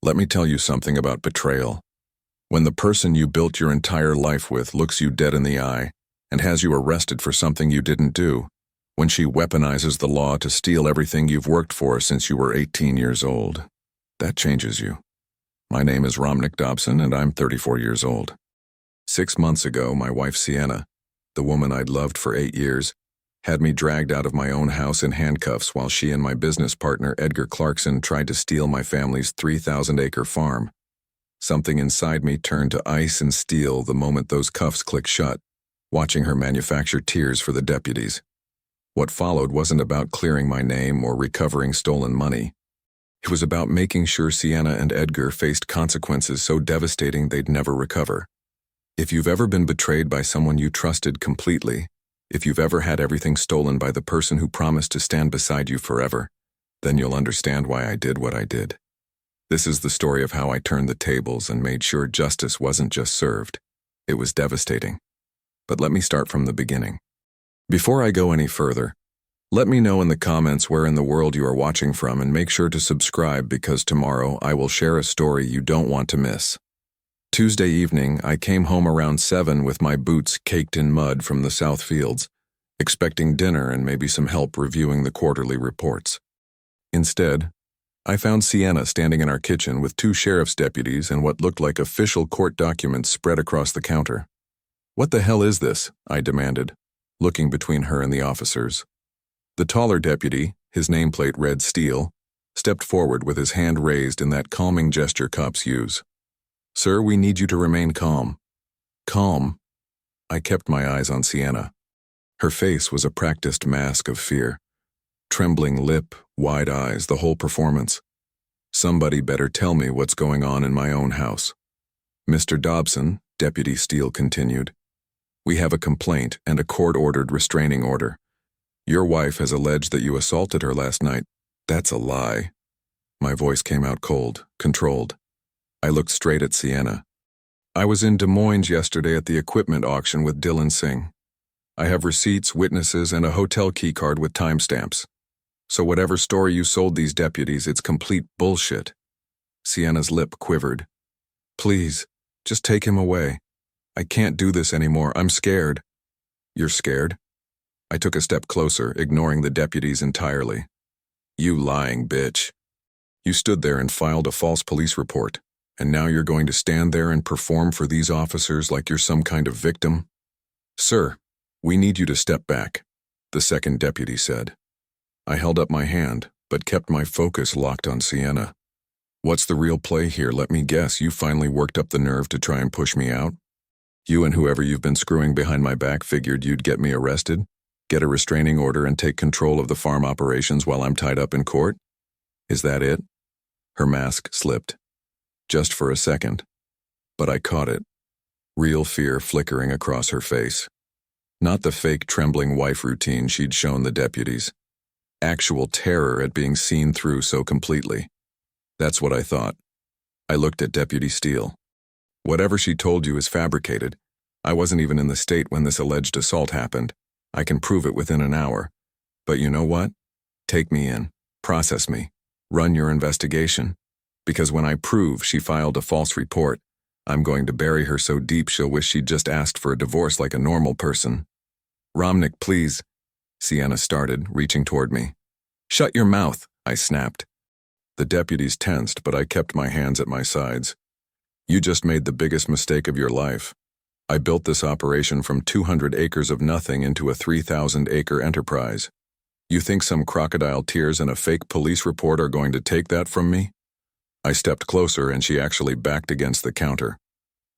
Let me tell you something about betrayal. When the person you built your entire life with looks you dead in the eye and has you arrested for something you didn't do, when she weaponizes the law to steal everything you've worked for since you were 18 years old, that changes you. My name is Romnick Dobson, and I'm 34 years old. 6 months ago, my wife Sienna, the woman I'd loved for 8 years, had me dragged out of my own house in handcuffs while she and my business partner Edgar Clarkson tried to steal my family's 3,000-acre farm. Something inside me turned to ice and steel the moment those cuffs clicked shut, watching her manufacture tears for the deputies. What followed wasn't about clearing my name or recovering stolen money. It was about making sure Sienna and Edgar faced consequences so devastating they'd never recover. If you've ever been betrayed by someone you trusted completely, if you've ever had everything stolen by the person who promised to stand beside you forever, then you'll understand why I did what I did. This is the story of how I turned the tables and made sure justice wasn't just served. It was devastating. But let me start from the beginning. Before I go any further, let me know in the comments where in the world you are watching from, and make sure to subscribe because tomorrow I will share a story you don't want to miss. Tuesday evening, I came home around 7 with my boots caked in mud from the South Fields, expecting dinner and maybe some help reviewing the quarterly reports. Instead, I found Sienna standing in our kitchen with 2 sheriff's deputies and what looked like official court documents spread across the counter. "What the hell is this?" I demanded, looking between her and the officers. The taller deputy, his nameplate red steel, stepped forward with his hand raised in that calming gesture cops use. "Sir, we need you to remain calm." Calm? I kept my eyes on Sienna. Her face was a practiced mask of fear. Trembling lip, wide eyes, the whole performance. Somebody better tell me what's going on in my own house. "Mr. Dobson," Deputy Steele continued, "we have a complaint and a court-ordered restraining order. Your wife has alleged that you assaulted her last night." "That's a lie." My voice came out cold, controlled. I looked straight at Sienna. "I was in Des Moines yesterday at the equipment auction with Dylan Singh. I have receipts, witnesses, and a hotel keycard with timestamps. So whatever story you sold these deputies, it's complete bullshit." Sienna's lip quivered. "Please, just take him away. I can't do this anymore. I'm scared." "You're scared?" I took a step closer, ignoring the deputies entirely. "You lying bitch. You stood there and filed a false police report. And now you're going to stand there and perform for these officers like you're some kind of victim?" "Sir, we need you to step back," the second deputy said. I held up my hand, but kept my focus locked on Sienna. "What's the real play here? Let me guess, you finally worked up the nerve to try and push me out? You and whoever you've been screwing behind my back figured you'd get me arrested, get a restraining order, and take control of the farm operations while I'm tied up in court? Is that it?" Her mask slipped. Just for a second. But I caught it. Real fear flickering across her face. Not the fake trembling wife routine she'd shown the deputies. Actual terror at being seen through so completely. That's what I thought. I looked at Deputy Steele. "Whatever she told you is fabricated. I wasn't even in the state when this alleged assault happened. I can prove it within an hour. But you know what? Take me in. Process me. Run your investigation. Because when I prove she filed a false report, I'm going to bury her so deep she'll wish she'd just asked for a divorce like a normal person." "Romnick, please," Sienna started, reaching toward me. "Shut your mouth," I snapped. The deputies tensed, but I kept my hands at my sides. "You just made the biggest mistake of your life. I built this operation from 200 acres of nothing into a 3,000-acre enterprise. You think some crocodile tears and a fake police report are going to take that from me?" I stepped closer and she actually backed against the counter.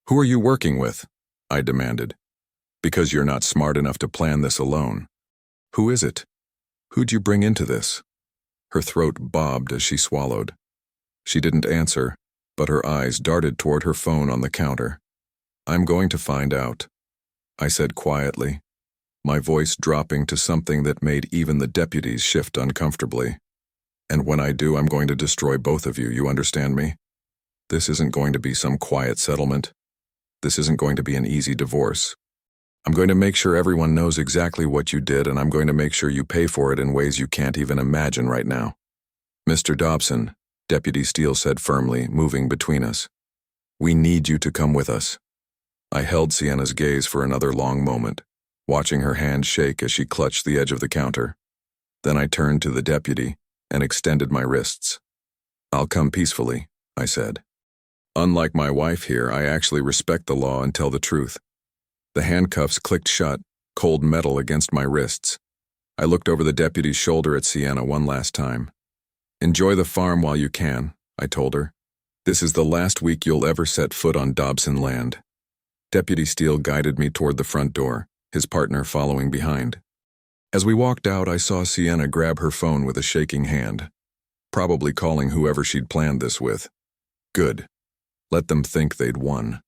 "Who are you working with?" I demanded. "Because you're not smart enough to plan this alone." "Who is it? Who'd you bring into this?" Her throat bobbed as she swallowed. She didn't answer, but her eyes darted toward her phone on the counter. "I'm going to find out," I said quietly, my voice dropping to something that made even the deputies shift uncomfortably. "And when I do, I'm going to destroy both of you, you understand me? This isn't going to be some quiet settlement. This isn't going to be an easy divorce. I'm going to make sure everyone knows exactly what you did, and I'm going to make sure you pay for it in ways you can't even imagine right now." "Mr. Dobson," Deputy Steele said firmly, moving between us. "We need you to come with us." I held Sienna's gaze for another long moment, watching her hand shake as she clutched the edge of the counter. Then I turned to the deputy and extended my wrists. "I'll come peacefully," I said. Unlike my wife here, I actually respect the law and tell the truth. The handcuffs clicked shut, cold metal against my wrists. I looked over the deputy's shoulder at Sienna one last time. "Enjoy the farm while you can," I told her. "This is the last week you'll ever set foot on Dobson land." Deputy Steele guided me toward the front door, his partner following behind. As we walked out, I saw Sienna grab her phone with a shaking hand, probably calling whoever she'd planned this with. Good. Let them think they'd won.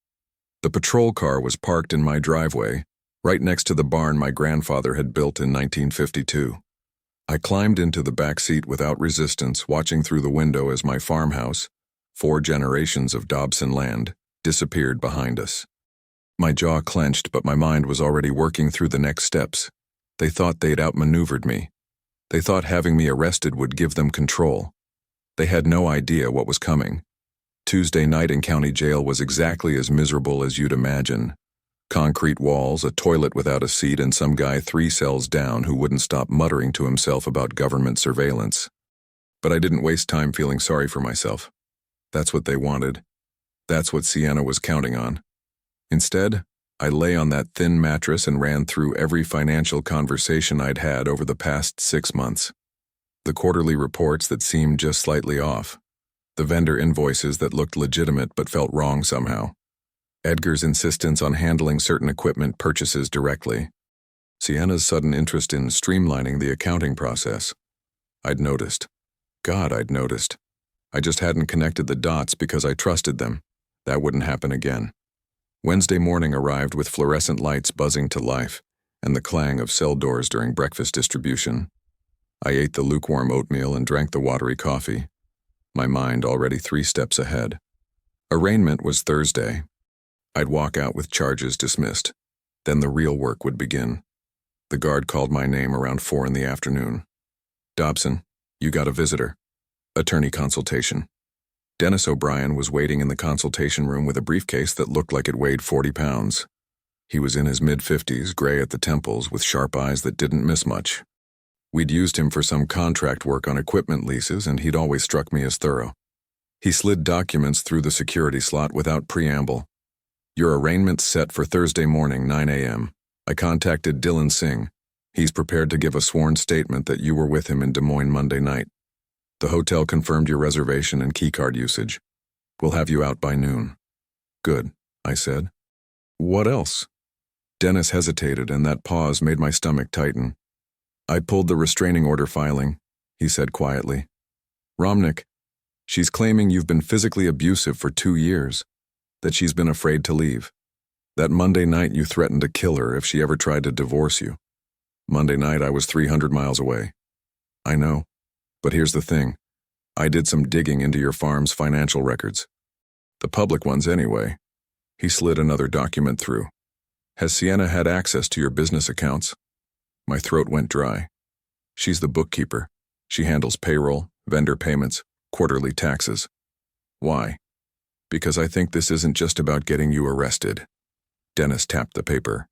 The patrol car was parked in my driveway, right next to the barn my grandfather had built in 1952. I climbed into the back seat without resistance, watching through the window as my farmhouse, 4 generations of Dobson land, disappeared behind us. My jaw clenched, but my mind was already working through the next steps. They thought they'd outmaneuvered me. They thought having me arrested would give them control. They had no idea what was coming. Tuesday night in county jail was exactly as miserable as you'd imagine. Concrete walls, a toilet without a seat, and some guy 3 cells down who wouldn't stop muttering to himself about government surveillance. But I didn't waste time feeling sorry for myself. That's what they wanted. That's what Sienna was counting on. Instead, I lay on that thin mattress and ran through every financial conversation I'd had over the past 6 months. The quarterly reports that seemed just slightly off. The vendor invoices that looked legitimate but felt wrong somehow. Edgar's insistence on handling certain equipment purchases directly. Sienna's sudden interest in streamlining the accounting process. I'd noticed. God, I'd noticed. I just hadn't connected the dots because I trusted them. That wouldn't happen again. Wednesday morning arrived with fluorescent lights buzzing to life and the clang of cell doors during breakfast distribution. I ate the lukewarm oatmeal and drank the watery coffee, my mind already 3 steps ahead. Arraignment was Thursday. I'd walk out with charges dismissed. Then the real work would begin. The guard called my name around 4 in the afternoon. "Dobson, you got a visitor. Attorney consultation." Dennis O'Brien was waiting in the consultation room with a briefcase that looked like it weighed 40 pounds. He was in his mid-50s, gray at the temples, with sharp eyes that didn't miss much. We'd used him for some contract work on equipment leases, and he'd always struck me as thorough. He slid documents through the security slot without preamble. "Your arraignment's set for Thursday morning, 9 a.m. I contacted Dylan Singh. He's prepared to give a sworn statement that you were with him in Des Moines Monday night. The hotel confirmed your reservation and keycard usage. We'll have you out by noon." "Good," I said. "What else?" Dennis hesitated, and that pause made my stomach tighten. "I pulled the restraining order filing," he said quietly. "Romnick, she's claiming you've been physically abusive for 2 years, that she's been afraid to leave. That Monday night you threatened to kill her if she ever tried to divorce you. Monday night I was 300 miles away." "I know. But here's the thing. I did some digging into your farm's financial records. The public ones anyway." He slid another document through. "Has Sienna had access to your business accounts?" My throat went dry. "She's the bookkeeper. She handles payroll, vendor payments, quarterly taxes." "Why?" "Because I think this isn't just about getting you arrested." Dennis tapped the paper.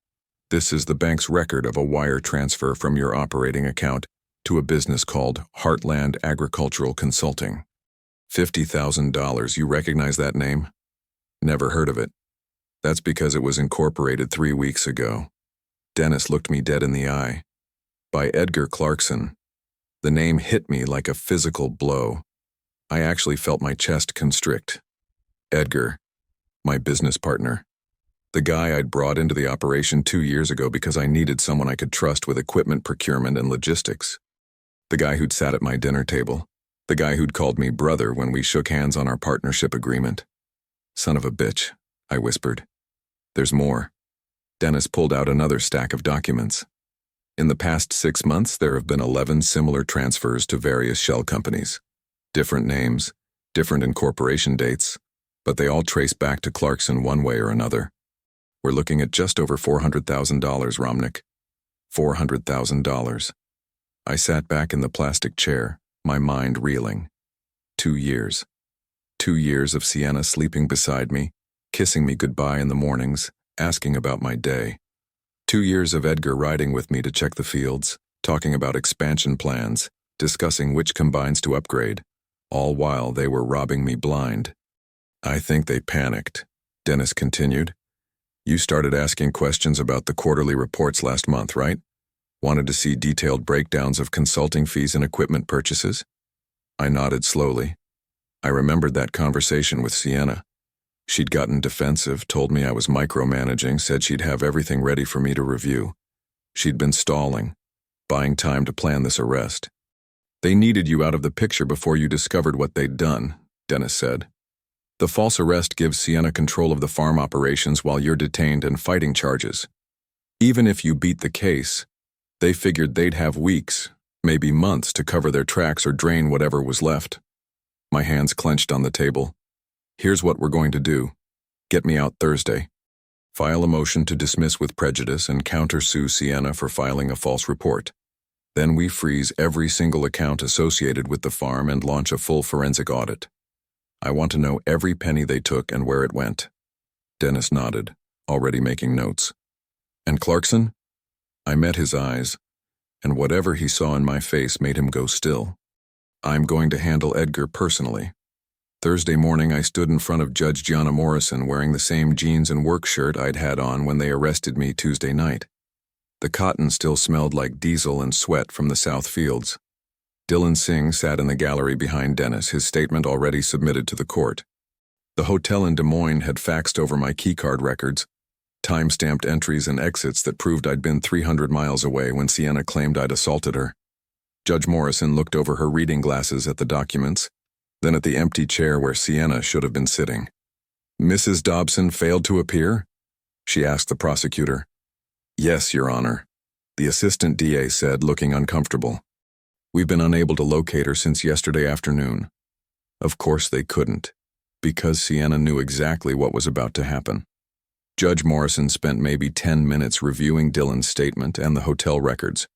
"This is the bank's record of a wire transfer from your operating account to a business called Heartland Agricultural Consulting. $50,000, you recognize that name?" "Never heard of it." "That's because it was incorporated 3 weeks ago." Dennis looked me dead in the eye. "By Edgar Clarkson." The name hit me like a physical blow. I actually felt my chest constrict. Edgar, my business partner. The guy I'd brought into the operation 2 years ago because I needed someone I could trust with equipment procurement and logistics. The guy who'd sat at my dinner table. The guy who'd called me brother when we shook hands on our partnership agreement. "Son of a bitch," I whispered. "There's more." Dennis pulled out another stack of documents. "In the past 6 months, there have been 11 similar transfers to various shell companies. Different names, different incorporation dates, but they all trace back to Clarkson one way or another. We're looking at just over $400,000, Romnick. $400,000. I sat back in the plastic chair, my mind reeling. 2 years. 2 years of Sienna sleeping beside me, kissing me goodbye in the mornings, asking about my day. 2 years of Edgar riding with me to check the fields, talking about expansion plans, discussing which combines to upgrade, all while they were robbing me blind. I think they panicked, Dennis continued. You started asking questions about the quarterly reports last month, right? Wanted to see detailed breakdowns of consulting fees and equipment purchases? I nodded slowly. I remembered that conversation with Sienna. She'd gotten defensive, told me I was micromanaging, said she'd have everything ready for me to review. She'd been stalling, buying time to plan this arrest. They needed you out of the picture before you discovered what they'd done, Dennis said. The false arrest gives Sienna control of the farm operations while you're detained and fighting charges. Even if you beat the case, they figured they'd have weeks, maybe months to cover their tracks or drain whatever was left. My hands clenched on the table. Here's what we're going to do. Get me out Thursday. File a motion to dismiss with prejudice and countersue Sienna for filing a false report. Then we freeze every single account associated with the farm and launch a full forensic audit. I want to know every penny they took and where it went. Dennis nodded, already making notes. And Clarkson? I met his eyes, and whatever he saw in my face made him go still. I'm going to handle Edgar personally. Thursday morning I stood in front of Judge Gianna Morrison wearing the same jeans and work shirt I'd had on when they arrested me Tuesday night. The cotton still smelled like diesel and sweat from the south fields. Dylan Singh sat in the gallery behind Dennis, his statement already submitted to the court. The hotel in Des Moines had faxed over my keycard records, time-stamped entries and exits that proved I'd been 300 miles away when Sienna claimed I'd assaulted her. Judge Morrison looked over her reading glasses at the documents, then at the empty chair where Sienna should have been sitting. Mrs. Dobson failed to appear? She asked the prosecutor. Yes, Your Honor, the assistant DA said, looking uncomfortable. We've been unable to locate her since yesterday afternoon. Of course they couldn't, because Sienna knew exactly what was about to happen. Judge Morrison spent maybe 10 minutes reviewing Dylan's statement and the hotel records.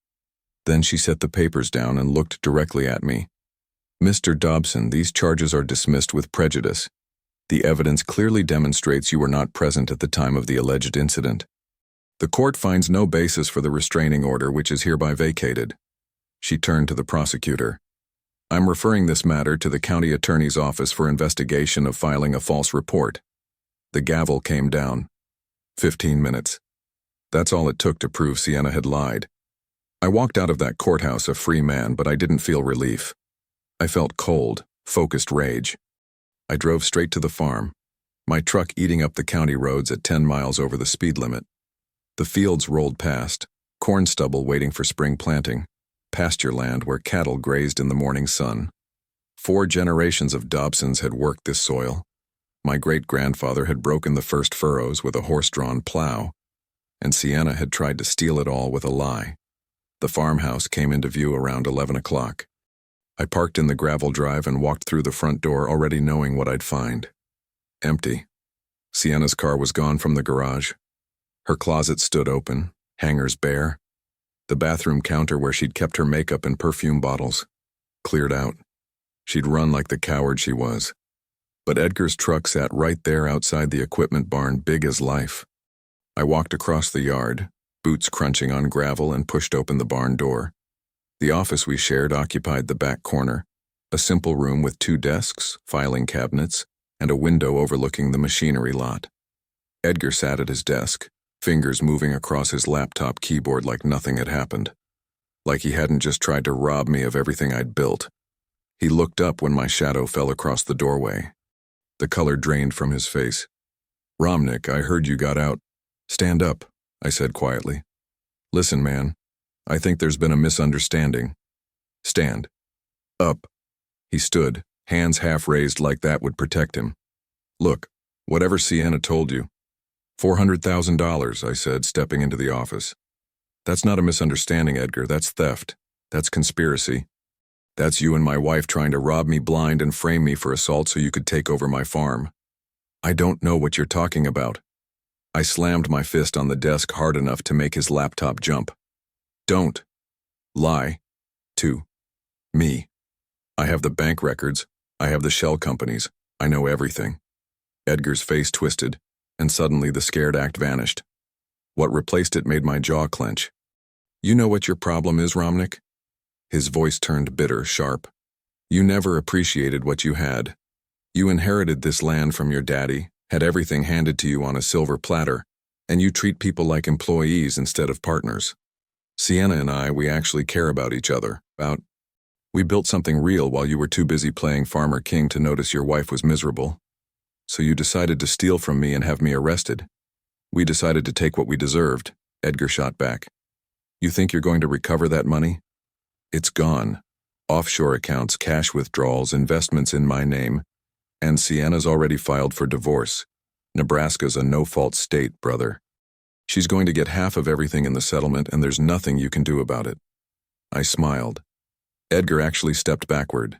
Then she set the papers down and looked directly at me. Mr. Dobson, these charges are dismissed with prejudice. The evidence clearly demonstrates you were not present at the time of the alleged incident. The court finds no basis for the restraining order, which is hereby vacated. She turned to the prosecutor. I'm referring this matter to the county attorney's office for investigation of filing a false report. The gavel came down. 15 minutes. That's all it took to prove Sienna had lied. I walked out of that courthouse a free man, but I didn't feel relief. I felt cold, focused rage. I drove straight to the farm, my truck eating up the county roads at 10 miles over the speed limit. The fields rolled past, corn stubble waiting for spring planting, pasture land where cattle grazed in the morning sun. 4 generations of Dobsons had worked this soil. My great-grandfather had broken the first furrows with a horse-drawn plow, and Sienna had tried to steal it all with a lie. The farmhouse came into view around 11 o'clock. I parked in the gravel drive and walked through the front door already knowing what I'd find. Empty. Sienna's car was gone from the garage. Her closet stood open, hangers bare. The bathroom counter where she'd kept her makeup and perfume bottles. Cleared out. She'd run like the coward she was. But Edgar's truck sat right there outside the equipment barn, big as life. I walked across the yard, boots crunching on gravel, and pushed open the barn door. The office we shared occupied the back corner, a simple room with 2 desks, filing cabinets, and a window overlooking the machinery lot. Edgar sat at his desk, fingers moving across his laptop keyboard like nothing had happened. Like he hadn't just tried to rob me of everything I'd built. He looked up when my shadow fell across the doorway. The color drained from his face. Romnick, I heard you got out. Stand up, I said quietly. Listen, man. I think there's been a misunderstanding. Stand. Up. He stood, hands half raised like that would protect him. Look, whatever Sienna told you. $400,000, I said, stepping into the office. That's not a misunderstanding, Edgar. That's theft. That's conspiracy. That's you and my wife trying to rob me blind and frame me for assault so you could take over my farm. I don't know what you're talking about. I slammed my fist on the desk hard enough to make his laptop jump. Don't lie to me. I have the bank records, I have the shell companies. I know everything. Edgar's face twisted, and suddenly the scared act vanished. What replaced it made my jaw clench. You know what your problem is, Romnick? His voice turned bitter, sharp. You never appreciated what you had. You inherited this land from your daddy, had everything handed to you on a silver platter, and you treat people like employees instead of partners. Sienna and I, we actually care about each other. We built something real while you were too busy playing Farmer King to notice your wife was miserable. So you decided to steal from me and have me arrested. We decided to take what we deserved, Edgar shot back. You think you're going to recover that money? It's gone. Offshore accounts, cash withdrawals, investments in my name, and Sienna's already filed for divorce. Nebraska's a no-fault state, brother. She's going to get half of everything in the settlement, and there's nothing you can do about it. I smiled. Edgar actually stepped backward.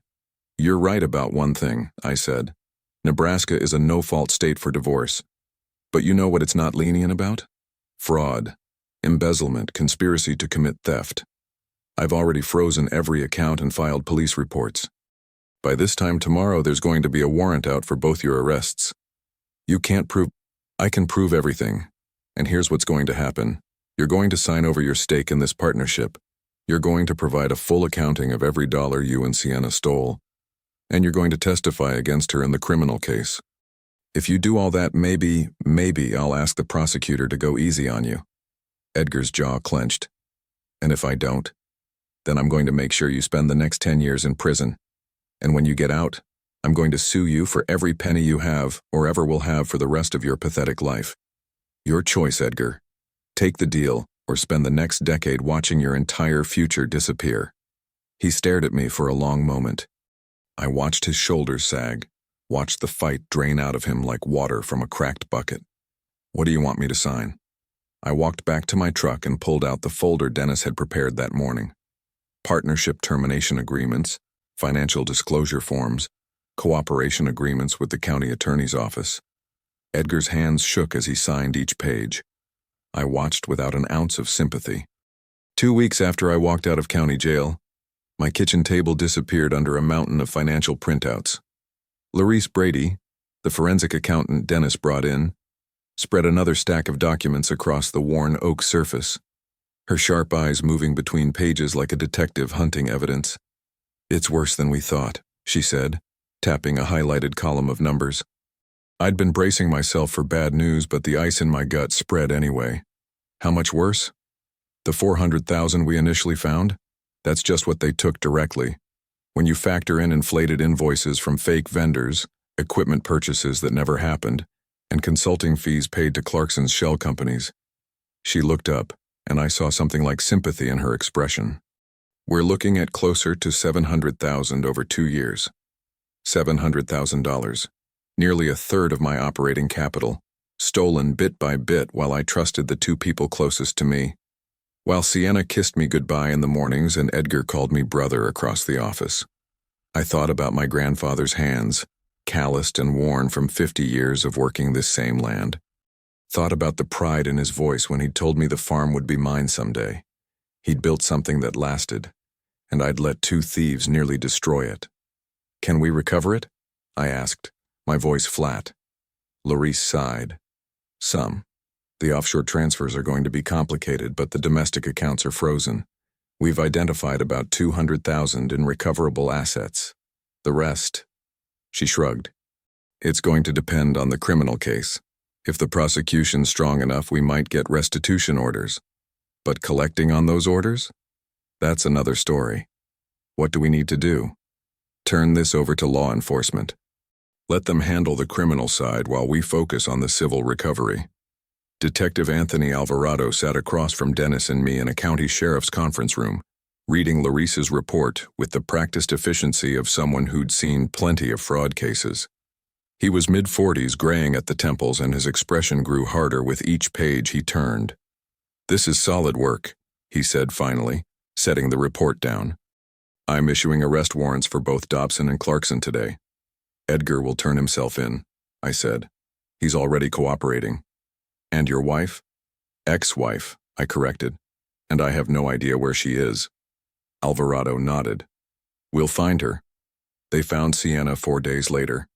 You're right about one thing, I said. Nebraska is a no-fault state for divorce. But you know what it's not lenient about? Fraud, embezzlement, conspiracy to commit theft. I've already frozen every account and filed police reports. By this time tomorrow, there's going to be a warrant out for both your arrests. You can't prove... I can prove everything. And here's what's going to happen. You're going to sign over your stake in this partnership. You're going to provide a full accounting of every dollar you and Sienna stole. And you're going to testify against her in the criminal case. If you do all that, maybe I'll ask the prosecutor to go easy on you. Edgar's jaw clenched. And if I don't, then I'm going to make sure you spend the next 10 years in prison. And when you get out, I'm going to sue you for every penny you have or ever will have for the rest of your pathetic life. Your choice, Edgar. Take the deal or spend the next decade watching your entire future disappear. He stared at me for a long moment. I watched his shoulders sag, watched the fight drain out of him like water from a cracked bucket. What do you want me to sign? I walked back to my truck and pulled out the folder Dennis had prepared that morning. Partnership termination agreements, financial disclosure forms, cooperation agreements with the county attorney's office. Edgar's hands shook as he signed each page. I watched without an ounce of sympathy. 2 weeks after I walked out of county jail, my kitchen table disappeared under a mountain of financial printouts. Larice Brady, the forensic accountant Dennis brought in, spread another stack of documents across the worn oak surface, her sharp eyes moving between pages like a detective hunting evidence. It's worse than we thought, she said, tapping a highlighted column of numbers. I'd been bracing myself for bad news, but the ice in my gut spread anyway. How much worse? The $400,000 we initially found? That's just what they took directly. When you factor in inflated invoices from fake vendors, equipment purchases that never happened, and consulting fees paid to Clarkson's shell companies. She looked up, and I saw something like sympathy in her expression. We're looking at closer to $700,000 over 2 years. $700,000, nearly a third of my operating capital, stolen bit by bit while I trusted the two people closest to me. While Sienna kissed me goodbye in the mornings and Edgar called me brother across the office. I thought about my grandfather's hands, calloused and worn from 50 years of working this same land. Thought about the pride in his voice when he'd told me the farm would be mine someday. He'd built something that lasted, and I'd let 2 thieves nearly destroy it. Can we recover it? I asked, my voice flat. Larice sighed. Some. The offshore transfers are going to be complicated, but the domestic accounts are frozen. We've identified about $200,000 in recoverable assets. The rest... She shrugged. It's going to depend on the criminal case. If the prosecution's strong enough, we might get restitution orders. But collecting on those orders? That's another story. What do we need to do? Turn this over to law enforcement. Let them handle the criminal side while we focus on the civil recovery. Detective Anthony Alvarado sat across from Dennis and me in a county sheriff's conference room, reading Larice's report with the practiced efficiency of someone who'd seen plenty of fraud cases. He was mid-40s, graying at the temples, and his expression grew harder with each page he turned. This is solid work, he said finally, setting the report down. I'm issuing arrest warrants for both Dobson and Clarkson today. Edgar will turn himself in, I said. He's already cooperating. And your wife? Ex-wife, I corrected. And I have no idea where she is. Alvarado nodded. We'll find her. They found Sienna 4 days later.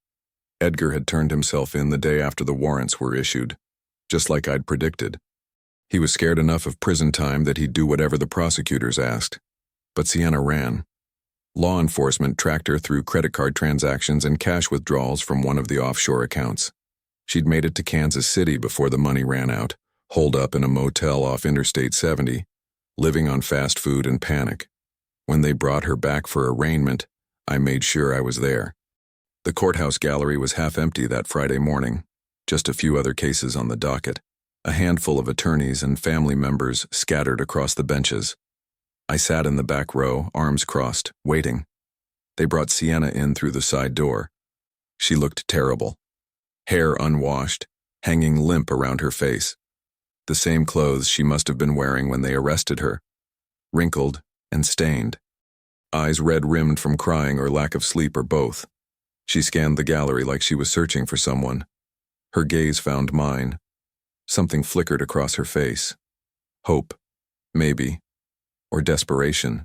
Edgar had turned himself in the day after the warrants were issued, just like I'd predicted. He was scared enough of prison time that he'd do whatever the prosecutors asked. But Sienna ran. Law enforcement tracked her through credit card transactions and cash withdrawals from one of the offshore accounts. She'd made it to Kansas City before the money ran out, holed up in a motel off Interstate 70, living on fast food and panic. When they brought her back for arraignment, I made sure I was there. The courthouse gallery was half empty that Friday morning, just a few other cases on the docket, a handful of attorneys and family members scattered across the benches. I sat in the back row, arms crossed, waiting. They brought Sienna in through the side door. She looked terrible. Hair unwashed, hanging limp around her face. The same clothes she must have been wearing when they arrested her. Wrinkled and stained. Eyes red-rimmed from crying or lack of sleep or both. She scanned the gallery like she was searching for someone. Her gaze found mine. Something flickered across her face. Hope, maybe, or desperation.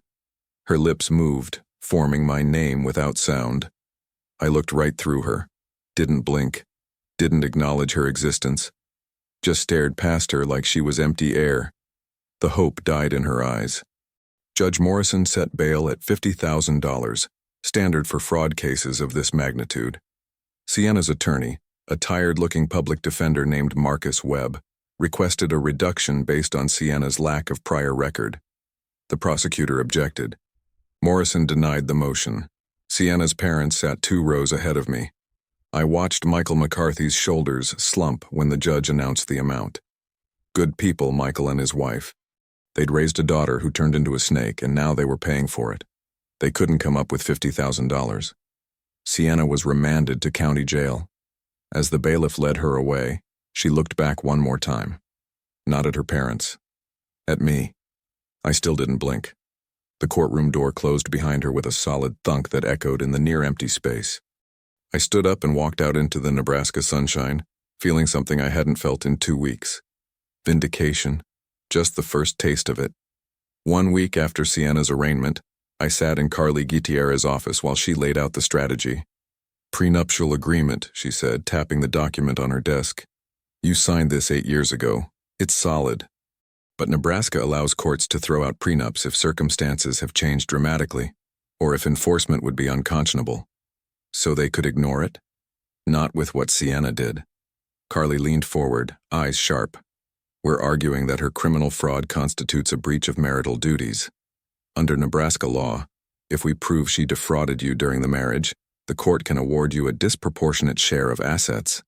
Her lips moved, forming my name without sound. I looked right through her, didn't blink, didn't acknowledge her existence, just stared past her like she was empty air. The hope died in her eyes. Judge Morrison set bail at $50,000, standard for fraud cases of this magnitude. Sienna's attorney, a tired-looking public defender named Marcus Webb, requested a reduction based on Sienna's lack of prior record. The prosecutor objected. Morrison denied the motion. Sienna's parents sat 2 rows ahead of me. I watched Michael McCarthy's shoulders slump when the judge announced the amount. Good people, Michael and his wife. They'd raised a daughter who turned into a snake, and now they were paying for it. They couldn't come up with $50,000. Sienna was remanded to county jail. As the bailiff led her away, she looked back one more time. Not at her parents. At me. I still didn't blink. The courtroom door closed behind her with a solid thunk that echoed in the near-empty space. I stood up and walked out into the Nebraska sunshine, feeling something I hadn't felt in 2 weeks. Vindication. Just the first taste of it. 1 week after Sienna's arraignment, I sat in Carly Gutierrez's office while she laid out the strategy. Prenuptial agreement, she said, tapping the document on her desk. You signed this 8 years ago. It's solid. But Nebraska allows courts to throw out prenups if circumstances have changed dramatically, or if enforcement would be unconscionable. So they could ignore it? Not with what Sienna did. Carly leaned forward, eyes sharp. We're arguing that her criminal fraud constitutes a breach of marital duties. Under Nebraska law, if we prove she defrauded you during the marriage, the court can award you a disproportionate share of assets.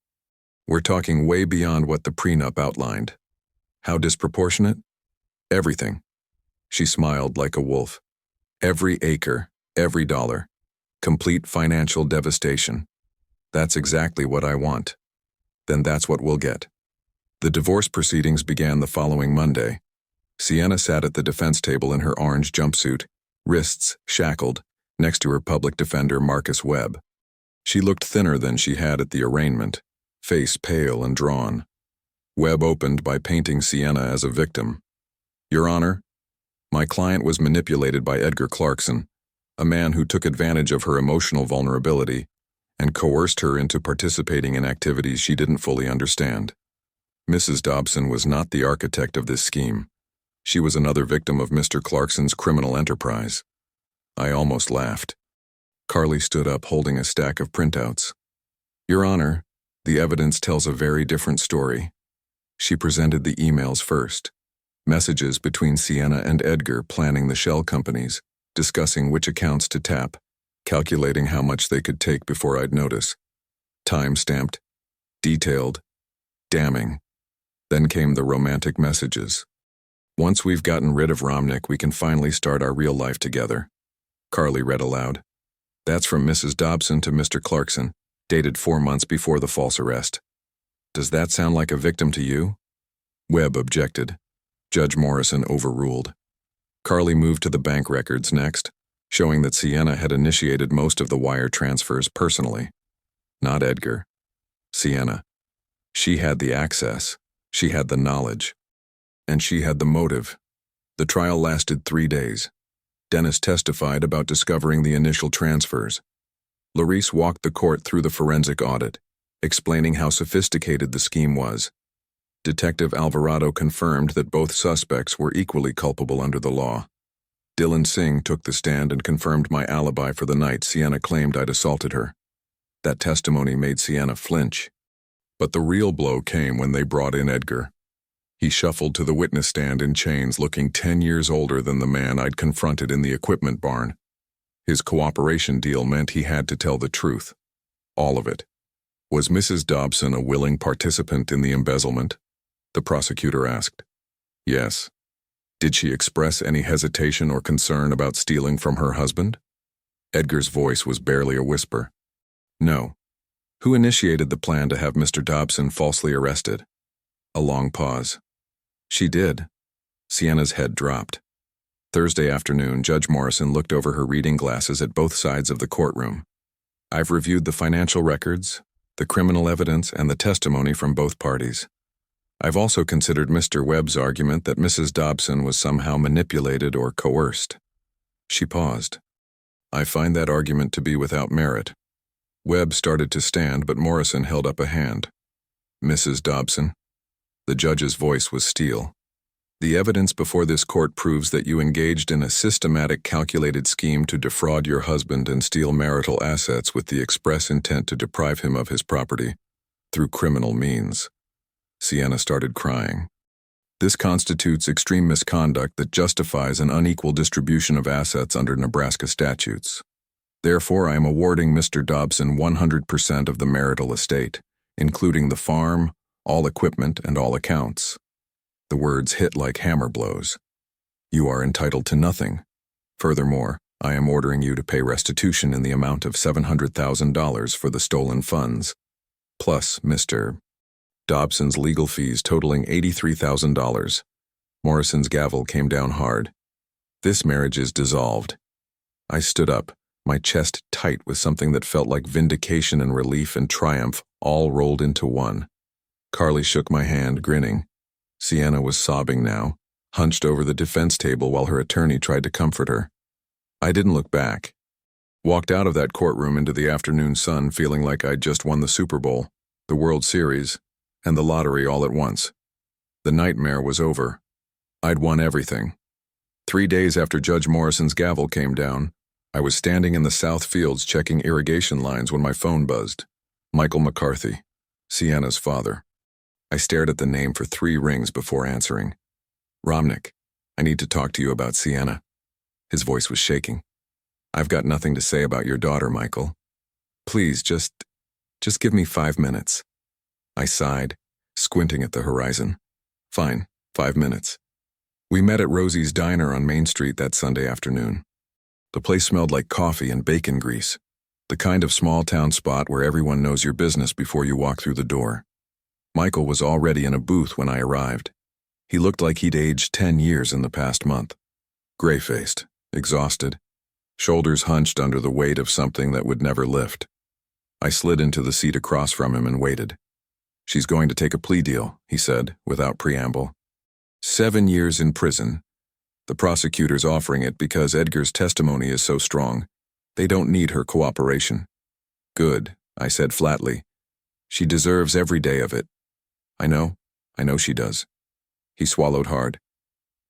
We're talking way beyond what the prenup outlined. How disproportionate? Everything. She smiled like a wolf. Every acre, every dollar. Complete financial devastation. That's exactly what I want. Then that's what we'll get. The divorce proceedings began the following Monday. Sienna sat at the defense table in her orange jumpsuit, wrists shackled, next to her public defender Marcus Webb. She looked thinner than she had at the arraignment, face pale and drawn. Webb opened by painting Sienna as a victim. Your Honor, my client was manipulated by Edgar Clarkson, a man who took advantage of her emotional vulnerability and coerced her into participating in activities she didn't fully understand. Mrs. Dobson was not the architect of this scheme. She was another victim of Mr. Clarkson's criminal enterprise. I almost laughed. Carly stood up holding a stack of printouts. Your Honor, the evidence tells a very different story. She presented the emails first. Messages between Sienna and Edgar planning the shell companies, discussing which accounts to tap, calculating how much they could take before I'd notice. Time-stamped, detailed, damning. Then came the romantic messages. Once we've gotten rid of Romnick, we can finally start our real life together. Carly read aloud. That's from Mrs. Dobson to Mr. Clarkson, dated 4 months before the false arrest. Does that sound like a victim to you? Webb objected. Judge Morrison overruled. Carly moved to the bank records next, showing that Sienna had initiated most of the wire transfers personally. Not Edgar. Sienna. She had the access. She had the knowledge. And she had the motive. The trial lasted 3 days. Dennis testified about discovering the initial transfers. Larice walked the court through the forensic audit, explaining how sophisticated the scheme was. Detective Alvarado confirmed that both suspects were equally culpable under the law. Dylan Singh took the stand and confirmed my alibi for the night Sienna claimed I'd assaulted her. That testimony made Sienna flinch. But the real blow came when they brought in Edgar. He shuffled to the witness stand in chains, looking 10 years older than the man I'd confronted in the equipment barn. His cooperation deal meant he had to tell the truth. All of it. Was Mrs. Dobson a willing participant in the embezzlement? The prosecutor asked. Yes. Did she express any hesitation or concern about stealing from her husband? Edgar's voice was barely a whisper. No. Who initiated the plan to have Mr. Dobson falsely arrested? A long pause. She did. Sienna's head dropped. Thursday afternoon, Judge Morrison looked over her reading glasses at both sides of the courtroom. I've reviewed the financial records, the criminal evidence, and the testimony from both parties. I've also considered Mr. Webb's argument that Mrs. Dobson was somehow manipulated or coerced. She paused. I find that argument to be without merit. Webb started to stand, but Morrison held up a hand. Mrs. Dobson? The judge's voice was steel. The evidence before this court proves that you engaged in a systematic, calculated scheme to defraud your husband and steal marital assets with the express intent to deprive him of his property through criminal means. Sienna started crying. This constitutes extreme misconduct that justifies an unequal distribution of assets under Nebraska statutes. Therefore, I am awarding Mr. Dobson 100% of the marital estate, including the farm, all equipment, and all accounts. The words hit like hammer blows. You are entitled to nothing. Furthermore, I am ordering you to pay restitution in the amount of $700,000 for the stolen funds, plus Mr. Dobson's legal fees totaling $83,000. Morrison's gavel came down hard. This marriage is dissolved. I stood up, my chest tight with something that felt like vindication and relief and triumph all rolled into one. Carly shook my hand, grinning. Sienna was sobbing now, hunched over the defense table while her attorney tried to comfort her. I didn't look back. Walked out of that courtroom into the afternoon sun feeling like I'd just won the Super Bowl, the World Series, and the lottery all at once. The nightmare was over. I'd won everything. 3 days after Judge Morrison's gavel came down, I was standing in the South Fields checking irrigation lines when my phone buzzed. Michael McCarthy, Sienna's father. I stared at the name for 3 rings before answering. Romnick, I need to talk to you about Sienna. His voice was shaking. I've got nothing to say about your daughter, Michael. Please, just give me 5 minutes. I sighed, squinting at the horizon. Fine, 5 minutes. We met at Rosie's Diner on Main Street that Sunday afternoon. The place smelled like coffee and bacon grease, the kind of small-town spot where everyone knows your business before you walk through the door. Michael was already in a booth when I arrived. He looked like he'd aged 10 years in the past month. Gray-faced, exhausted, shoulders hunched under the weight of something that would never lift. I slid into the seat across from him and waited. She's going to take a plea deal, he said, without preamble. 7 years in prison. The prosecutor's offering it because Edgar's testimony is so strong. They don't need her cooperation. Good, I said flatly. She deserves every day of it. I know she does. He swallowed hard.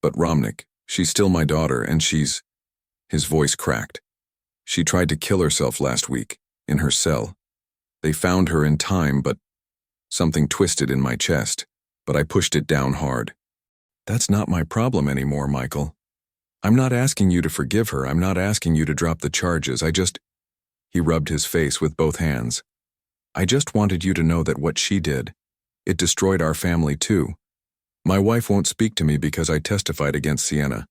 But Romnick, she's still my daughter, and she's... His voice cracked. She tried to kill herself last week, in her cell. They found her in time, but... Something twisted in my chest, but I pushed it down hard. That's not my problem anymore, Michael. I'm not asking you to forgive her. I'm not asking you to drop the charges. He rubbed his face with both hands. I just wanted you to know that what she did, it destroyed our family too. My wife won't speak to me because I testified against Sienna.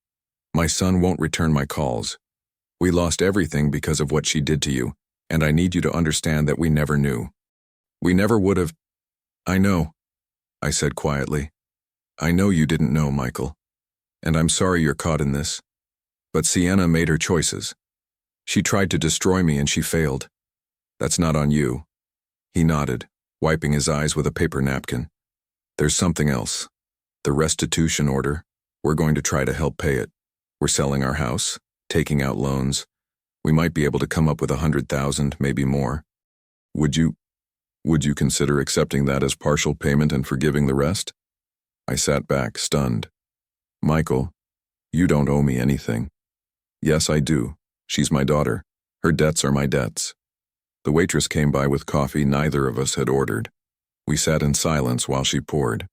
My son won't return my calls. We lost everything because of what she did to you, and I need you to understand that we never knew. We never would have... I know, I said quietly. I know you didn't know, Michael. And I'm sorry you're caught in this. But Sienna made her choices. She tried to destroy me and she failed. That's not on you. He nodded, wiping his eyes with a paper napkin. There's something else. The restitution order. We're going to try to help pay it. We're selling our house, taking out loans. We might be able to come up with 100,000, maybe more. Would you consider accepting that as partial payment and forgiving the rest? I sat back, stunned. Michael, you don't owe me anything. Yes, I do. She's my daughter. Her debts are my debts. The waitress came by with coffee neither of us had ordered. We sat in silence while she poured.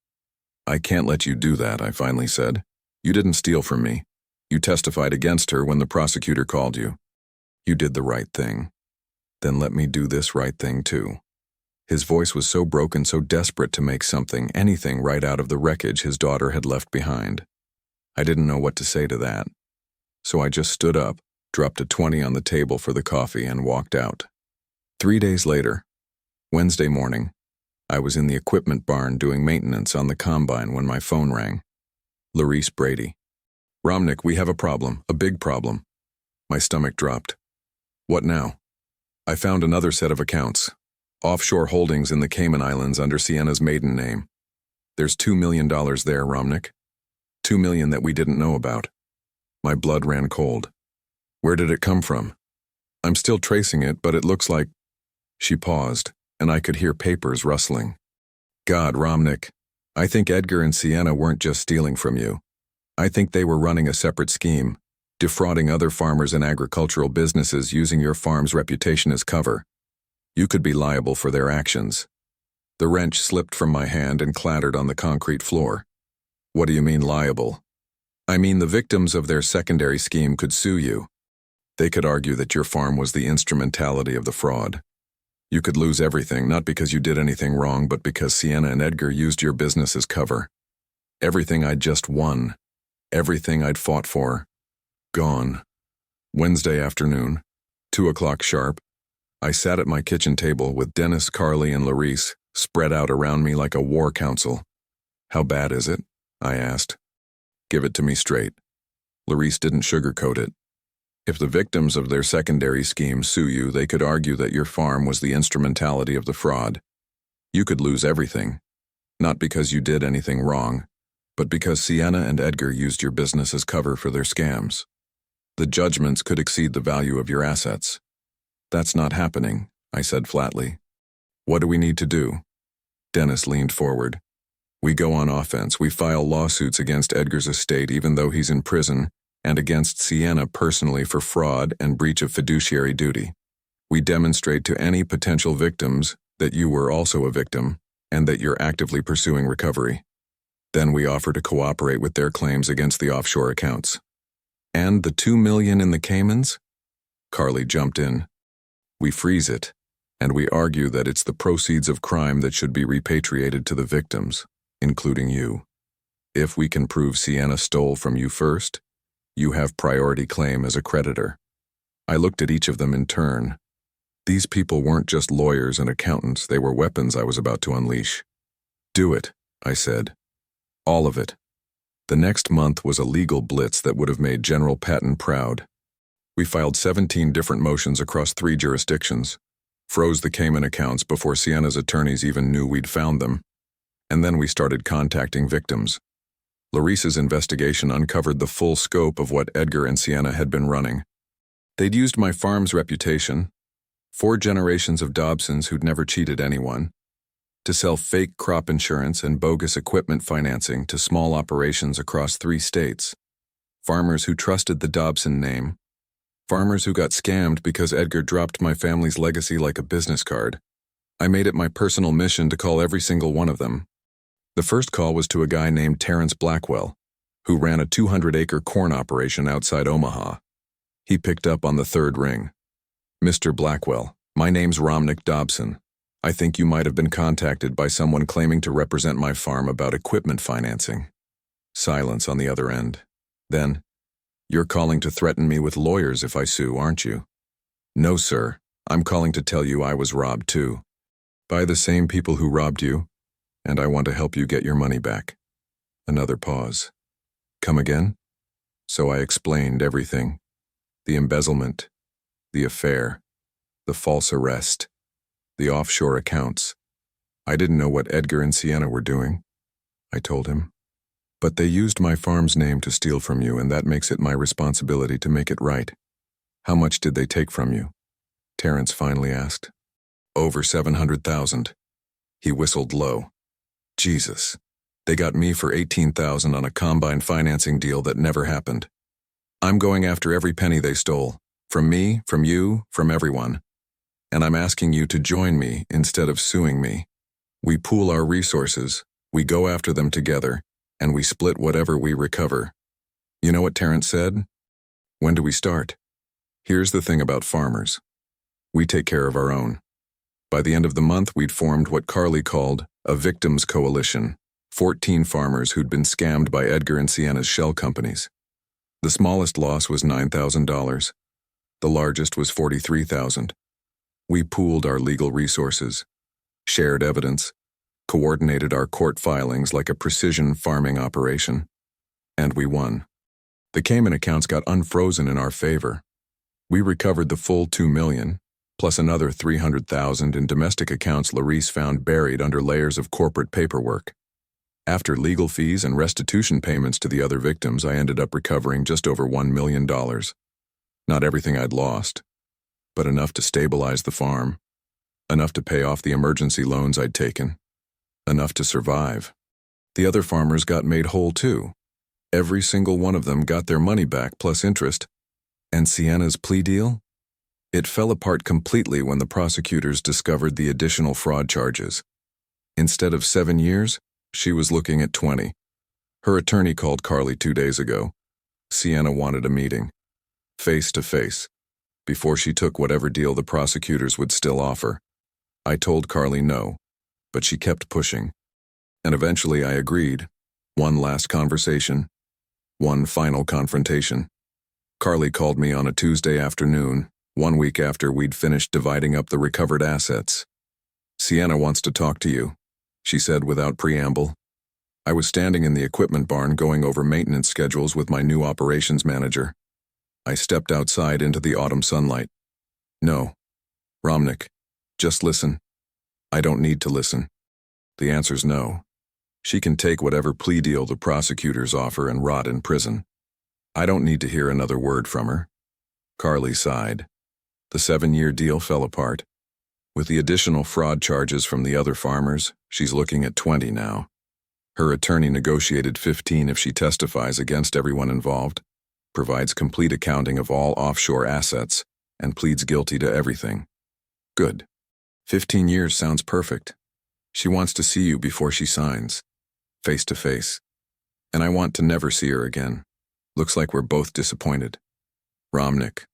I can't let you do that, I finally said. You didn't steal from me. You testified against her when the prosecutor called you. You did the right thing. Then let me do this right thing too. His voice was so broken, so desperate to make something, anything right out of the wreckage his daughter had left behind. I didn't know what to say to that. So I just stood up, dropped a 20 on the table for the coffee, and walked out. 3 days later, Wednesday morning, I was in the equipment barn doing maintenance on the combine when my phone rang. Larice Brady. Romnick, we have a problem, a big problem. My stomach dropped. What now? I found another set of accounts. Offshore holdings in the Cayman Islands under Sienna's maiden name. There's $2 million there, Romnick. $2 million that we didn't know about. My blood ran cold. Where did it come from? I'm still tracing it, but it looks like... She paused, and I could hear papers rustling. God, Romnick, I think Edgar and Sienna weren't just stealing from you. I think they were running a separate scheme, defrauding other farmers and agricultural businesses using your farm's reputation as cover. You could be liable for their actions. The wrench slipped from my hand and clattered on the concrete floor. What do you mean liable? I mean the victims of their secondary scheme could sue you. They could argue that your farm was the instrumentality of the fraud. You could lose everything, not because you did anything wrong, but because Sienna and Edgar used your business as cover. Everything I'd just won, everything I'd fought for, gone. Wednesday afternoon, 2 o'clock sharp, I sat at my kitchen table with Dennis, Carly, and Larice spread out around me like a war council. How bad is it? I asked. Give it to me straight. Larice didn't sugarcoat it. If the victims of their secondary scheme sue you, they could argue that your farm was the instrumentality of the fraud. You could lose everything, not because you did anything wrong, but because Sienna and Edgar used your business as cover for their scams. The judgments could exceed the value of your assets. That's not happening, I said flatly. What do we need to do? Dennis leaned forward. We go on offense. We file lawsuits against Edgar's estate even though he's in prison, and against Sienna personally for fraud and breach of fiduciary duty. We demonstrate to any potential victims that you were also a victim and that you're actively pursuing recovery. Then we offer to cooperate with their claims against the offshore accounts. And the $2 million in the Caymans? Carly jumped in. We freeze it, and we argue that it's the proceeds of crime that should be repatriated to the victims, including you. If we can prove Sienna stole from you first, you have priority claim as a creditor. I looked at each of them in turn. These people weren't just lawyers and accountants, they were weapons I was about to unleash. Do it, I said. All of it. The next month was a legal blitz that would have made General Patton proud. We filed 17 different motions across 3 jurisdictions, froze the Cayman accounts before Sienna's attorneys even knew we'd found them, and then we started contacting victims. Larice's investigation uncovered the full scope of what Edgar and Sienna had been running. They'd used my farm's reputation, 4 generations of Dobsons who'd never cheated anyone, to sell fake crop insurance and bogus equipment financing to small operations across 3 states, farmers who trusted the Dobson name, farmers who got scammed because Edgar dropped my family's legacy like a business card. I made it my personal mission to call every single one of them. The first call was to a guy named Terrence Blackwell, who ran a 200-acre corn operation outside Omaha. He picked up on the 3rd ring. Mr. Blackwell, my name's Romnick Dobson. I think you might have been contacted by someone claiming to represent my farm about equipment financing. Silence on the other end. Then, you're calling to threaten me with lawyers if I sue, aren't you? No, sir. I'm calling to tell you I was robbed too. By the same people who robbed you, and I want to help you get your money back. Another pause. Come again? So I explained everything. The embezzlement, the affair, the false arrest, the offshore accounts. I didn't know what Edgar and Sienna were doing, I told him. But they used my farm's name to steal from you, and that makes it my responsibility to make it right. How much did they take from you? Terrence finally asked. Over 700,000. He whistled low. Jesus. They got me for 18,000 on a combine financing deal that never happened. I'm going after every penny they stole. From me, from you, from everyone. And I'm asking you to join me instead of suing me. We pool our resources, we go after them together, and we split whatever we recover. You know what Terrence said? When do we start? Here's the thing about farmers. We take care of our own. By the end of the month, we'd formed what Carly called a victims coalition, 14 farmers who'd been scammed by Edgar and Sienna's shell companies. The smallest loss was $9,000. The largest was $43,000. We pooled our legal resources, shared evidence, coordinated our court filings like a precision farming operation, and we won. The Cayman accounts got unfrozen in our favor. We recovered the full $2 million, plus another $300,000 in domestic accounts Larice found buried under layers of corporate paperwork. After legal fees and restitution payments to the other victims, I ended up recovering just over $1 million. Not everything I'd lost, but enough to stabilize the farm, enough to pay off the emergency loans I'd taken, enough to survive. The other farmers got made whole too. Every single one of them got their money back plus interest. And Sienna's plea deal? It fell apart completely when the prosecutors discovered the additional fraud charges. Instead of 7 years, she was looking at 20. Her attorney called Carly 2 days ago. Sienna wanted a meeting, face to face, before she took whatever deal the prosecutors would still offer. I told Carly no, but she kept pushing. And eventually I agreed. One last conversation. One final confrontation. Carly called me on a Tuesday afternoon, 1 week after we'd finished dividing up the recovered assets. Sienna wants to talk to you, she said without preamble. I was standing in the equipment barn going over maintenance schedules with my new operations manager. I stepped outside into the autumn sunlight. No. Romnick, just listen. I don't need to listen. The answer's no. She can take whatever plea deal the prosecutors offer and rot in prison. I don't need to hear another word from her. Carly sighed. The 7-year deal fell apart. With the additional fraud charges from the other farmers, she's looking at 20 now. Her attorney negotiated 15 if she testifies against everyone involved, provides complete accounting of all offshore assets, and pleads guilty to everything. Good. 15 years sounds perfect. She wants to see you before she signs, face to face. And I want to never see her again. Looks like we're both disappointed. Romnick.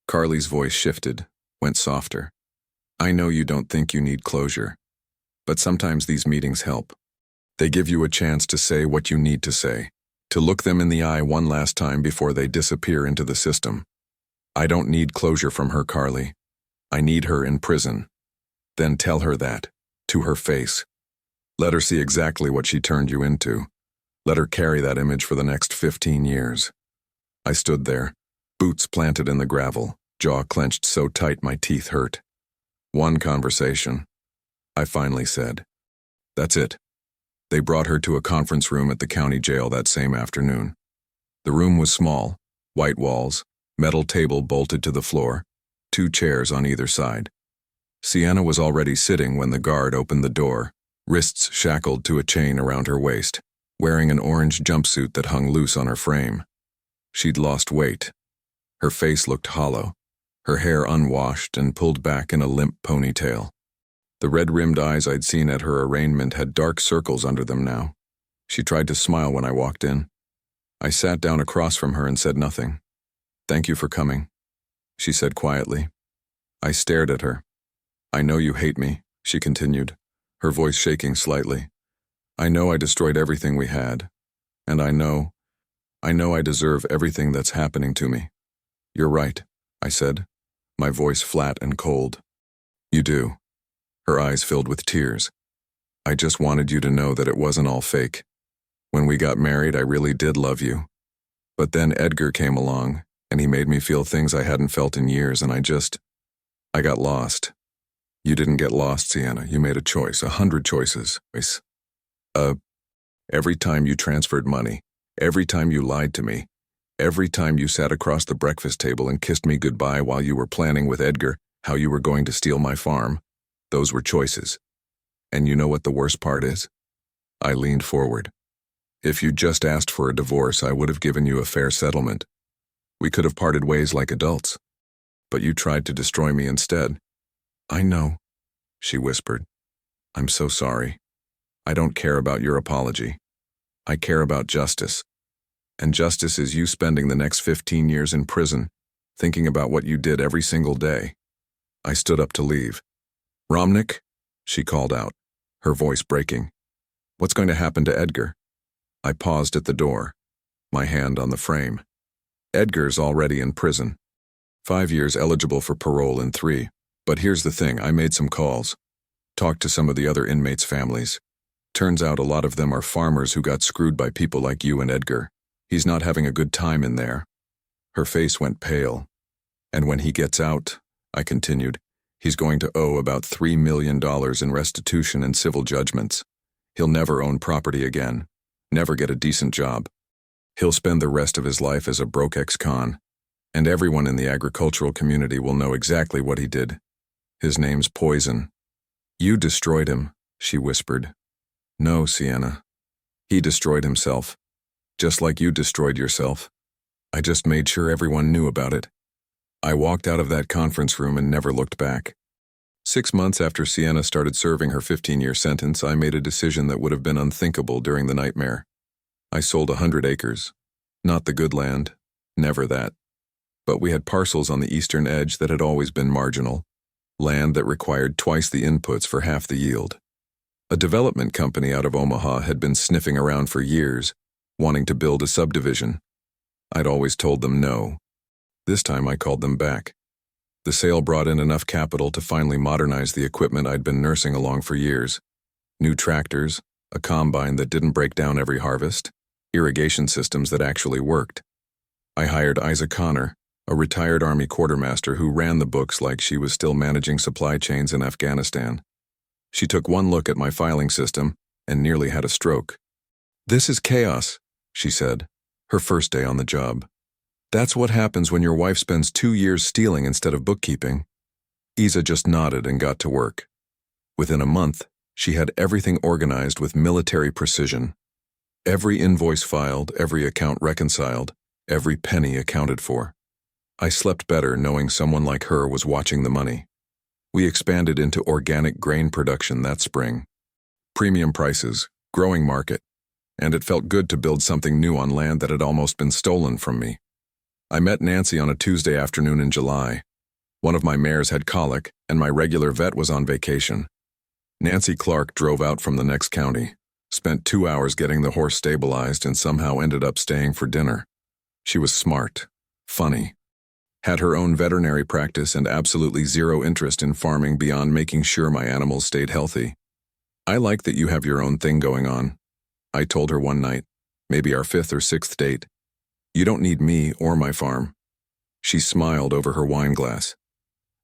Carly's voice shifted, went softer. I know you don't think you need closure, but sometimes these meetings help. They give you a chance to say what you need to say, to look them in the eye one last time before they disappear into the system. I don't need closure from her, Carly. I need her in prison. Then tell her that, to her face. Let her see exactly what she turned you into. Let her carry that image for the next 15 years. I stood there, boots planted in the gravel, jaw clenched so tight my teeth hurt. One conversation. I finally said, that's it. They brought her to a conference room at the county jail that same afternoon. The room was small, white walls, metal table bolted to the floor, 2 chairs on either side. Sienna was already sitting when the guard opened the door, wrists shackled to a chain around her waist, wearing an orange jumpsuit that hung loose on her frame. She'd lost weight. Her face looked hollow, her hair unwashed and pulled back in a limp ponytail. The red-rimmed eyes I'd seen at her arraignment had dark circles under them now. She tried to smile when I walked in. I sat down across from her and said nothing. Thank you for coming, she said quietly. I stared at her. I know you hate me, she continued, her voice shaking slightly. I know I destroyed everything we had, and I know I deserve everything that's happening to me. You're right, I said, my voice flat and cold. You do. Her eyes filled with tears. I just wanted you to know that it wasn't all fake. When we got married, I really did love you. But then Edgar came along, and he made me feel things I hadn't felt in years, and I got lost. You didn't get lost, Sienna. You made a choice, 100 choices. Every time you transferred money, every time you lied to me, Every time you sat across the breakfast table and kissed me goodbye while you were planning with Edgar how you were going to steal my farm, those were choices. And you know what the worst part is? I leaned forward. If you'd just asked for a divorce, I would have given you a fair settlement. We could have parted ways like adults. But you tried to destroy me instead. I know, she whispered. I'm so sorry. I don't care about your apology. I care about justice. And justice is you spending the next 15 years in prison, thinking about what you did every single day. I stood up to leave. Romnick, she called out, her voice breaking. What's going to happen to Edgar? I paused at the door, my hand on the frame. Edgar's already in prison. 5 years eligible for parole in 3. But here's the thing, I made some calls. Talked to some of the other inmates' families. Turns out a lot of them are farmers who got screwed by people like you and Edgar. He's not having a good time in there. Her face went pale. And when he gets out, I continued, he's going to owe about $3 million in restitution and civil judgments. He'll never own property again, never get a decent job. He'll spend the rest of his life as a broke ex-con, and everyone in the agricultural community will know exactly what he did. His name's Poison. You destroyed him, she whispered. No, Sienna. He destroyed himself, just like you destroyed yourself. I just made sure everyone knew about it. I walked out of that conference room and never looked back. 6 months after Sienna started serving her 15-year sentence, I made a decision that would have been unthinkable during the nightmare. I sold 100 acres. Not the good land, never that. But we had parcels on the eastern edge that had always been marginal, land that required twice the inputs for half the yield. A development company out of Omaha had been sniffing around for years, wanting to build a subdivision. I'd always told them no. This time I called them back. The sale brought in enough capital to finally modernize the equipment I'd been nursing along for years. New tractors, a combine that didn't break down every harvest, irrigation systems that actually worked. I hired Isa Connor, a retired Army quartermaster who ran the books like she was still managing supply chains in Afghanistan. She took one look at my filing system and nearly had a stroke. This is chaos, she said, her first day on the job. That's what happens when your wife spends 2 years stealing instead of bookkeeping. Isa just nodded and got to work. Within a month, she had everything organized with military precision. Every invoice filed, every account reconciled, every penny accounted for. I slept better knowing someone like her was watching the money. We expanded into organic grain production that spring. Premium prices, growing market, and it felt good to build something new on land that had almost been stolen from me. I met Nancy on a Tuesday afternoon in July. One of my mares had colic, and my regular vet was on vacation. Nancy Clark drove out from the next county, spent 2 hours getting the horse stabilized, and somehow ended up staying for dinner. She was smart, funny, had her own veterinary practice and absolutely zero interest in farming beyond making sure my animals stayed healthy. I like that you have your own thing going on, I told her one night, maybe our 5th or 6th date. You don't need me or my farm. She smiled over her wine glass.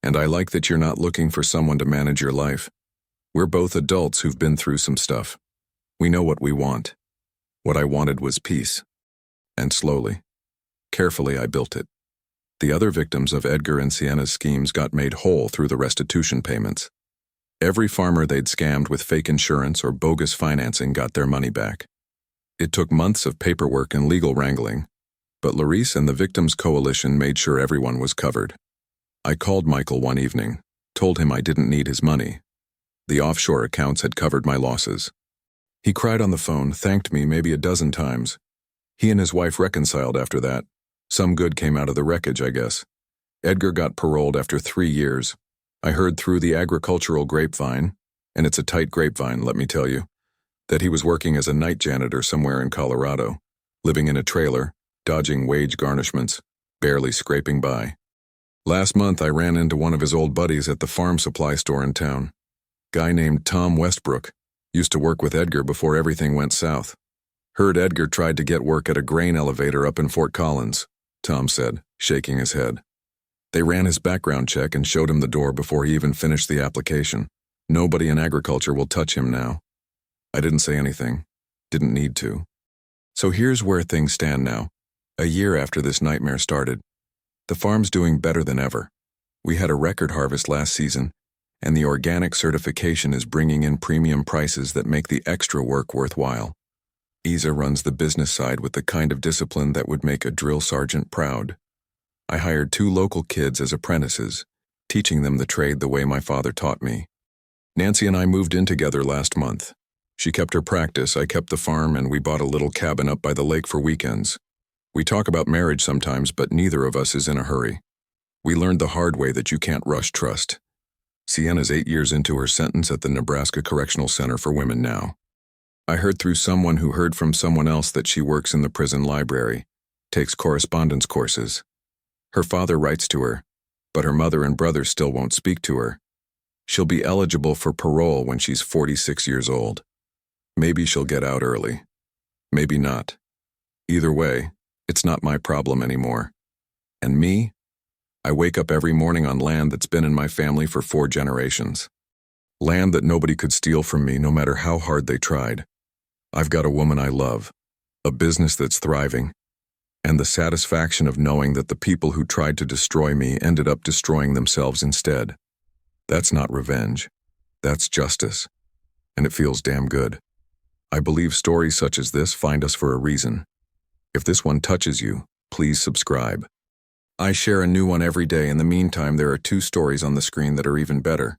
And I like that you're not looking for someone to manage your life. We're both adults who've been through some stuff. We know what we want. What I wanted was peace. And slowly, carefully, I built it. The other victims of Edgar and Sienna's schemes got made whole through the restitution payments. Every farmer they'd scammed with fake insurance or bogus financing got their money back. It took months of paperwork and legal wrangling, but Larice and the Victims Coalition made sure everyone was covered. I called Michael one evening, told him I didn't need his money. The offshore accounts had covered my losses. He cried on the phone, thanked me maybe a dozen times. He and his wife reconciled after that. Some good came out of the wreckage, I guess. Edgar got paroled after 3 years. I heard through the agricultural grapevine, and it's a tight grapevine, let me tell you, that he was working as a night janitor somewhere in Colorado, living in a trailer, dodging wage garnishments, barely scraping by. Last month, I ran into one of his old buddies at the farm supply store in town. Guy named Tom Westbrook, used to work with Edgar before everything went south. Heard Edgar tried to get work at a grain elevator up in Fort Collins, Tom said, shaking his head. They ran his background check and showed him the door before he even finished the application. Nobody in agriculture will touch him now. I didn't say anything. Didn't need to. So here's where things stand now. A year after this nightmare started, the farm's doing better than ever. We had a record harvest last season, and the organic certification is bringing in premium prices that make the extra work worthwhile. Isa runs the business side with the kind of discipline that would make a drill sergeant proud. I hired 2 local kids as apprentices, teaching them the trade the way my father taught me. Nancy and I moved in together last month. She kept her practice, I kept the farm, and we bought a little cabin up by the lake for weekends. We talk about marriage sometimes, but neither of us is in a hurry. We learned the hard way that you can't rush trust. Sienna's 8 years into her sentence at the Nebraska Correctional Center for Women now. I heard through someone who heard from someone else that she works in the prison library, takes correspondence courses. Her father writes to her, but her mother and brother still won't speak to her. She'll be eligible for parole when she's 46 years old. Maybe she'll get out early. Maybe not. Either way, it's not my problem anymore. And me? I wake up every morning on land that's been in my family for 4 generations. Land that nobody could steal from me no matter how hard they tried. I've got a woman I love, a business that's thriving, and the satisfaction of knowing that the people who tried to destroy me ended up destroying themselves instead. That's not revenge. That's justice. And it feels damn good. I believe stories such as this find us for a reason. If this one touches you, please subscribe. I share a new one every day. In the meantime, there are 2 stories on the screen that are even better.